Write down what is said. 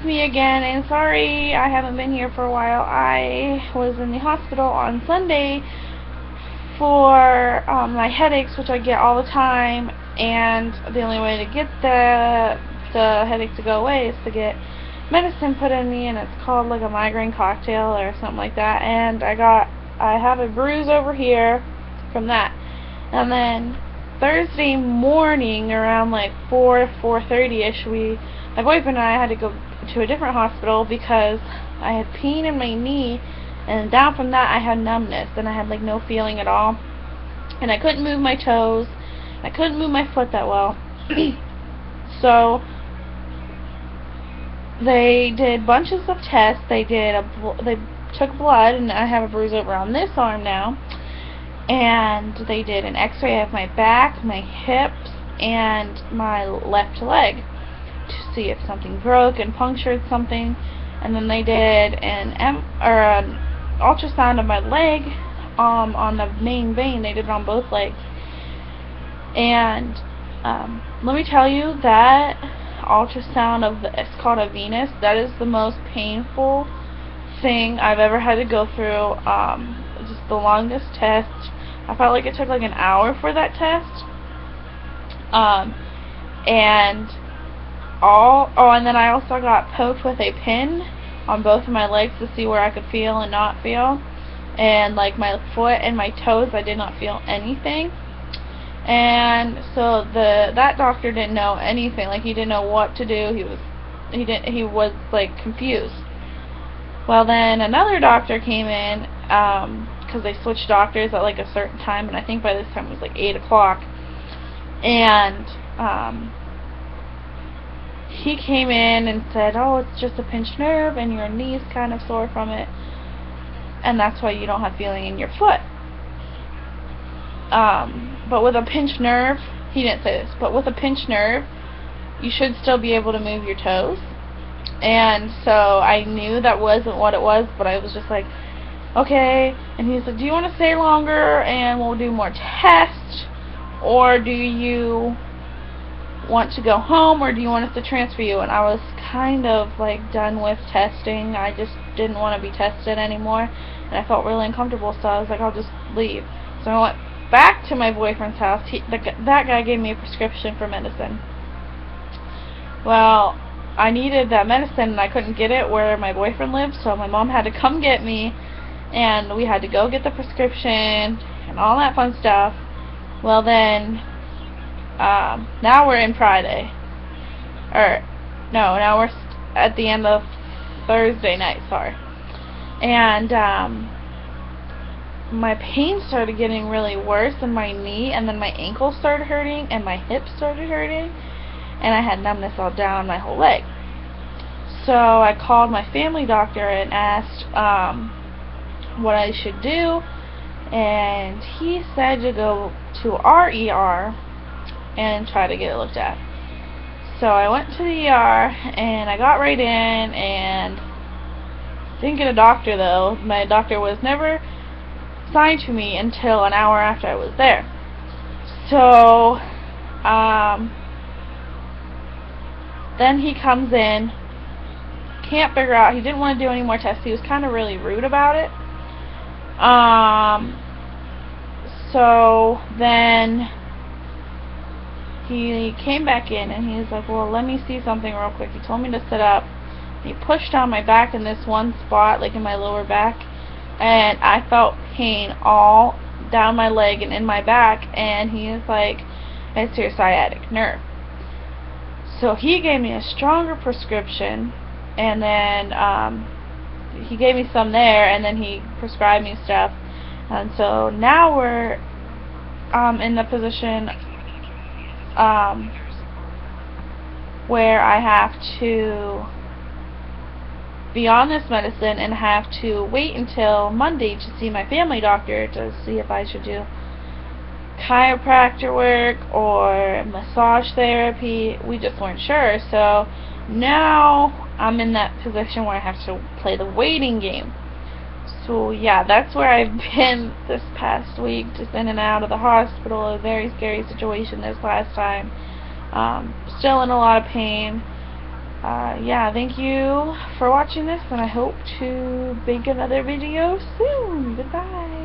it's me again, and sorry I haven't been here for a while. I was in the hospital on Sunday for my headaches, which I get all the time, and the only way to get the headache to go away is to get medicine put in me, and it's called like a migraine cocktail or something like that. And I have a bruise over here from that, and then Thursday morning around like 4:30ish, my boyfriend and I had to go to a different hospital because I had pain in my knee, and down from that I had numbness, and I had like no feeling at all, and I couldn't move my toes, I couldn't move my foot that well. So they did bunches of tests. They took blood, and I have a bruise over on this arm now. And they did an x-ray of my back, my hips, and my left leg to see if something broke and punctured something. And then they did an ultrasound of my leg on the main vein. They did it on both legs. And let me tell you, that ultrasound it's called a venous, that is the most painful thing I've ever had to go through. Just the longest test. I felt like it took like an hour for that test. And then I also got poked with a pin on both of my legs to see where I could feel and not feel. And like my foot and my toes, I did not feel anything. And so that doctor didn't know anything. Like, he didn't know what to do. He was like confused. Well, then another doctor came in, because they switched doctors at like a certain time, and I think by this time it was like 8 o'clock. And he came in and said, "Oh, it's just a pinched nerve, and your knee's kind of sore from it, and that's why you don't have feeling in your foot." But with a pinched nerve, he didn't say this, but with a pinched nerve, you should still be able to move your toes. And so I knew that wasn't what it was, but I was just like, okay. And he said, "Do you want to stay longer and we'll do more tests, or do you want to go home, or do you want us to transfer you?" And I was kind of like done with testing. I just didn't want to be tested anymore, and I felt really uncomfortable, so I was like, I'll just leave. So I went back to my boyfriend's house. That guy gave me a prescription for medicine. Well, I needed that medicine, and I couldn't get it where my boyfriend lived, so my mom had to come get me, and we had to go get the prescription and all that fun stuff. Well, then now we're in Friday, or no, now we're at the end of Thursday night, sorry. And my pain started getting really worse in my knee, and then my ankle started hurting, and my hips started hurting, and I had numbness all down my whole leg. So I called my family doctor and asked what I should do, and he said to go to our ER and try to get it looked at. So I went to the ER, and I got right in, and didn't get a doctor though. My doctor was never assigned to me until an hour after I was there. So then he comes in, can't figure out, he didn't want to do any more tests. He was kind of really rude about it. So then he came back in, and he was like, "Well, let me see something real quick." He told me to sit up. He pushed down my back in this one spot, like in my lower back, and I felt pain all down my leg and in my back, and he was like, "It's your sciatic nerve." So he gave me a stronger prescription, and then he gave me some there, and then he prescribed me stuff. And so now we're in the position where I have to be on this medicine and have to wait until Monday to see my family doctor to see if I should do chiropractor work or massage therapy. We just weren't sure. So now I'm in that position where I have to play the waiting game. So yeah, that's where I've been this past week, just in and out of the hospital. A very scary situation this last time. Still in a lot of pain. yeah, thank you for watching this, and I hope to make another video soon. Goodbye.